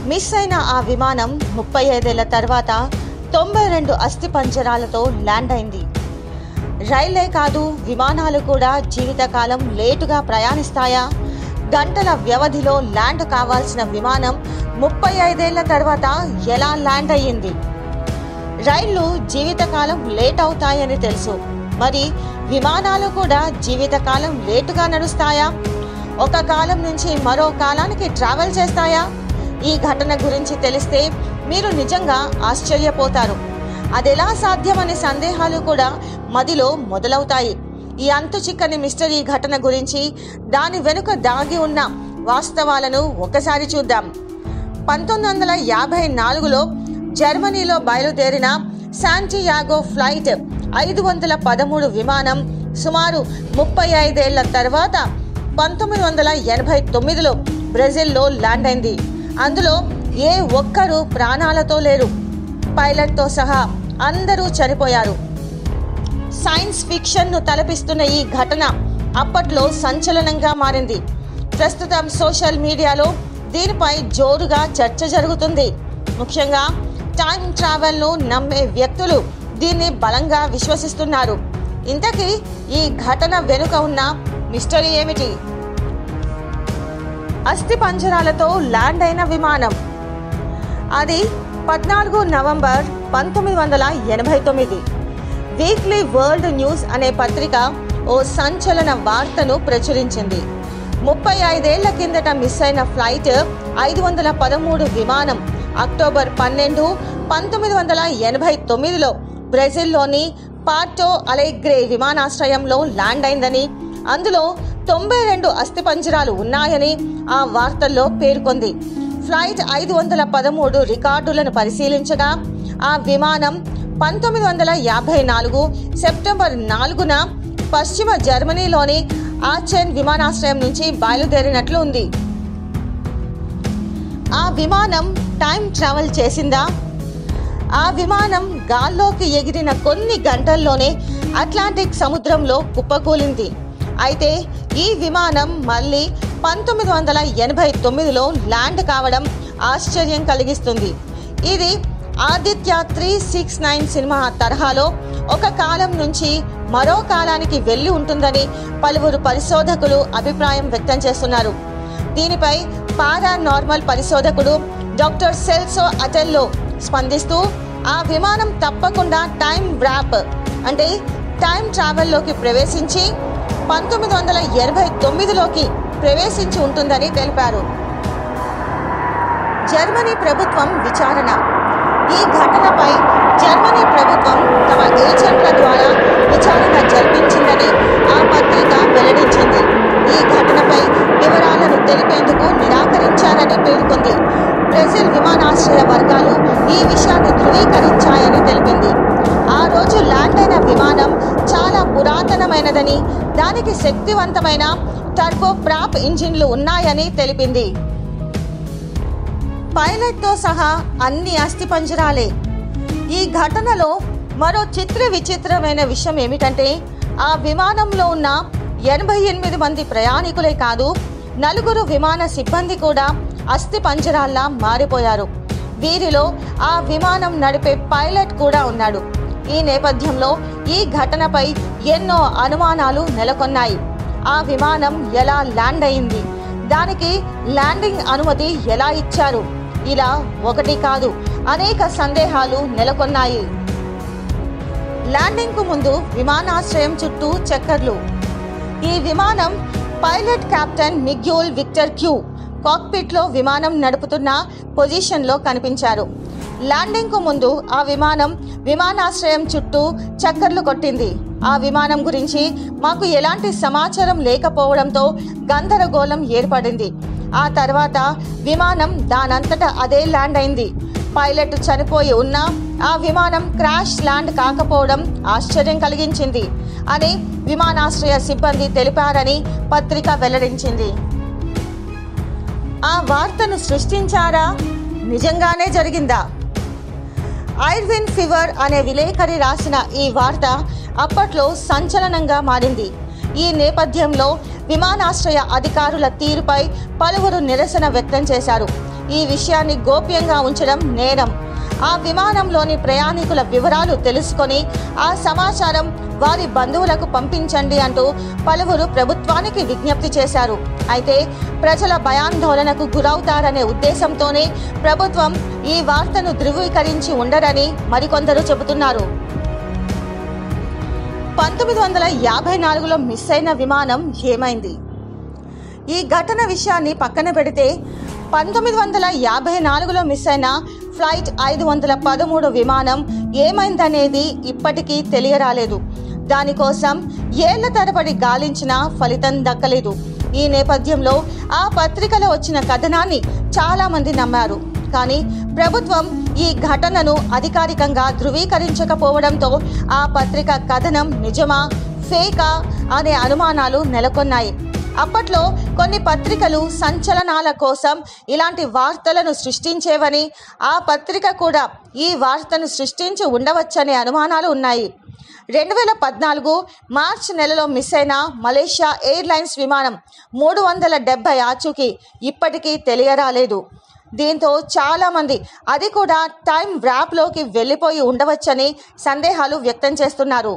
Miss అయిన ఆ విమానం 35 ఏళ్ల తర్వాత 92 అస్థిపంజరాలతో ల్యాండ్ అయింది. రైళ్లే కాదు, విమానాలు కూడా జీవితకాలం లేటుగా ప్రయాణిస్తాయా? గంటల వ్యవధిలో ల్యాండ్ కావాల్సిన విమానం 35 ఏళ్ల తర్వాత ఎలా ల్యాండ్ అయ్యింది? రైళ్లు జీవితకాలం లేట్ అవుతాయని తెలుసు, మరి విమానాలు కూడా జీవితకాలం లేటుగా నడుస్తాయా? ఒక కాలం నుంచి మరో కాలానికి ట్రావెల్ చేస్తాయా? ఈ ఘటన గురించి తెలిస్తే మీరు నిజంగా ఆశ్చర్యపోతారు. అదెలా సాధ్యమనే సందేహాలు కూడా మదిలో మొదలవుతాయి. ఈ అంతు చిక్కని మిస్టరీ ఘటన గురించి, దాని వెనుక దాగి ఉన్న వాస్తవాలను ఒకసారి చూద్దాం. 1954లో జర్మనీలో బయలుదేరిన శాంటియాగో ఫ్లైట్ 513 విమానం సుమారు 35 ఏళ్ల తర్వాత 1989లో బ్రెజిల్లో ల్యాండ్ అయింది. అందులో ఏ ఒక్కరూ ప్రాణాలతో లేరు. పైలట్తో సహా అందరూ చనిపోయారు. సైన్స్ ఫిక్షన్ను తలపిస్తున్న ఈ ఘటన అప్పట్లో సంచలనంగా మారింది. ప్రస్తుతం సోషల్ మీడియాలో దీనిపై జోరుగా చర్చ జరుగుతుంది. ముఖ్యంగా టైం ట్రావెల్ను నమ్మే వ్యక్తులు దీన్ని బలంగా విశ్వసిస్తున్నారు. ఇంతకీ ఈ ఘటన వెనుక ఉన్న మిస్టరీ ఏమిటి? అస్థిపంజరాలతో ల్యాండ్ అయిన విమానం. అది 14 నవంబర్ 1989 వీక్లీ వరల్డ్ న్యూస్ అనే పత్రిక ఓ సంచలన వార్తను ప్రచురించింది. 35 ఏళ్ల కిందట మిస్ అయిన ఫ్లైట్ 513 విమానం అక్టోబర్ 12, 1989లో బ్రెజిల్లోని పార్టో అలెగ్రే విమానాశ్రయంలో ల్యాండ్ అయిందని, అందులో 92 అస్థిపంజరాలు ఉన్నాయని ఆ వార్తల్లో పేర్కొంది. ఫ్లైట్ 513 రికార్డులను పరిశీలించగా ఆ విమానం 1954 సెప్టెంబర్ 4న పశ్చిమ జర్మనీలోని ఆచెన్ విమానాశ్రయం నుంచి బయలుదేరినట్లు ఉంది. ఆ విమానం టైం ట్రావెల్ చేసిందా? ఆ విమానం గాల్లోకి ఎగిరిన కొన్ని గంటల్లోనే అట్లాంటిక్ సముద్రంలో కుప్పకూలింది. అయితే ఈ విమానం మళ్ళీ 1989లో ల్యాండ్ కావడం ఆశ్చర్యం కలిగిస్తుంది. ఇది ఆదిత్య 369 సినిమా తరహాలో ఒక కాలం నుంచి మరో కాలానికి వెళ్ళి ఉంటుందని పలువురు పరిశోధకులు అభిప్రాయం వ్యక్తం చేస్తున్నారు. దీనిపై పారానార్మల్ పరిశోధకుడు డాక్టర్ సెల్సో అటెల్లో స్పందిస్తూ, ఆ విమానం తప్పకుండా టైం వ్రాప్ అంటే టైం ట్రావెల్లోకి ప్రవేశించి 1989లోకి ప్రవేశించి ఉంటుందని తెలిపారు. జర్మనీ ప్రభుత్వం విచారణ. ఈ ఘటనపై జర్మనీ ప్రభుత్వం తమ ఏజెంట్ల ద్వారా విచారణ జరిపించిందని ఆ పత్రిక వెల్లడించింది. ఈ ఘటనపై వివరాలను తెలిపేందుకు నిరాకరించారని పేర్కొంది. బ్రెజిల్ విమానాశ్రయ వర్గాలు ఈ విషయాన్ని ధృవీకరించాయని తెలిపింది. ఆ రోజు ల్యాండ్ అయిన విమానం చాలా పురాతనమైనదని, దానికి శక్తివంతమైన టర్బో ప్రాప్ ఇంజిన్లు ఉన్నాయని తెలిపింది. పైలట్తో సహా అన్ని అస్థిపంజరాలే. ఈ ఘటనలో మరో విచిత్రమైన విషయం ఏమిటంటే, ఆ విమానంలో ఉన్న 88 మంది ప్రయాణికులే కాదు, 4 విమాన సిబ్బంది కూడా అస్థిపంజరాల్లా మారిపోయారు. వీరిలో ఆ విమానం నడిపే పైలట్ కూడా ఉన్నాడు. ఈ నేపథ్యంలో ఈ ఘటనపై ఎన్నో అనుమానాలు నెలకొన్నాయి. ఆ విమానం ఎలా ల్యాండ్ అయింది? దానికి ల్యాండింగ్ అనుమతి ఎలా ఇచ్చారు? ఇలా ఒకటి కాదు, అనేక సందేహాలు నెలకొన్నాయి. ల్యాండింగ్ కు ముందు విమానాశ్రయం చుట్టూ చక్కర్లు. ఈ విమానం pilot captain Miguel Victor Q cockpit లో విమానం నడుపుతున్న పొజిషన్లో కనిపించారు. ల్యాండింగ్ కు ముందు ఆ విమానం విమానాశ్రయం చుట్టూ చక్కర్లు కొట్టింది. ఆ విమానం గురించి మాకు ఎలాంటి సమాచారం లేకపోవడంతో గందరగోళం ఏర్పడింది. ఆ తర్వాత విమానం దానంతటా అదే ల్యాండ్ అయింది. పైలట్ చనిపోయి ఉన్నా ఆ విమానం క్రాష్ ల్యాండ్ కాకపోవడం ఆశ్చర్యం కలిగించింది అని విమానాశ్రయ సిబ్బంది తెలిపారని పత్రిక వెల్లడించింది. ఆ వార్తను సృష్టించారా? నిజంగానే జరిగిందా? ఐర్విన్ ఫీవర్ అనే విలేకరి రాసిన ఈ వార్త అప్పట్లో సంచలనంగా మారింది. ఈ నేపథ్యంలో విమానాశ్రయ అధికారుల తీరుపై పలువురు నిరసన వ్యక్తం చేశారు. ఈ విషయాన్ని గోప్యంగా ఉంచడం నేరం. ఆ విమానంలోని ప్రయాణికుల వివరాలు తెలుసుకొని ఆ సమాచారం వారి బంధువులకు పంపించండి అంటూ పలువురు ప్రభుత్వానికి విజ్ఞప్తి చేశారు. అయితే ప్రజల భయాందోళనకు గురవుతారనే ఉద్దేశంతోనే ప్రభుత్వం ఈ వార్తను ధృవీకరించి ఉండరని మరికొందరు చెబుతున్నారు. 1954లో మిస్ అయిన విమానం ఏమైంది? ఈ ఘటన విషయాన్ని పక్కన పెడితే 1954లో మిస్ అయిన ఫ్లైట్ 513 విమానం ఏమైందనేది ఇప్పటికీ తెలియరాలేదు. దానికోసం ఏళ్ల తరబడి గాలించినా ఫలితం దక్కలేదు. ఈ నేపథ్యంలో ఆ పత్రికలో వచ్చిన కథనాన్ని చాలామంది నమ్మారు. కానీ ప్రభుత్వం ఈ ఘటనను అధికారికంగా ధృవీకరించకపోవడంతో ఆ పత్రిక కథనం నిజమా ఫేకా అనే అనుమానాలు నెలకొన్నాయి. అప్పట్లో కొన్ని పత్రికలు సంచలనాల కోసం ఇలాంటి వార్తలను సృష్టించేవని, ఆ పత్రిక కూడా ఈ వార్తను సృష్టించి ఉండవచ్చనే అనుమానాలు ఉన్నాయి. 2014 మార్చి నెలలో మిస్ అయిన మలేషియా ఎయిర్లైన్స్ విమానం 370 ఆచూకీ ఇప్పటికీ తెలియరాలేదు. దీంతో చాలామంది అది కూడా టైం వ్రాప్లోకి వెళ్ళిపోయి ఉండవచ్చని సందేహాలు వ్యక్తం చేస్తున్నారు.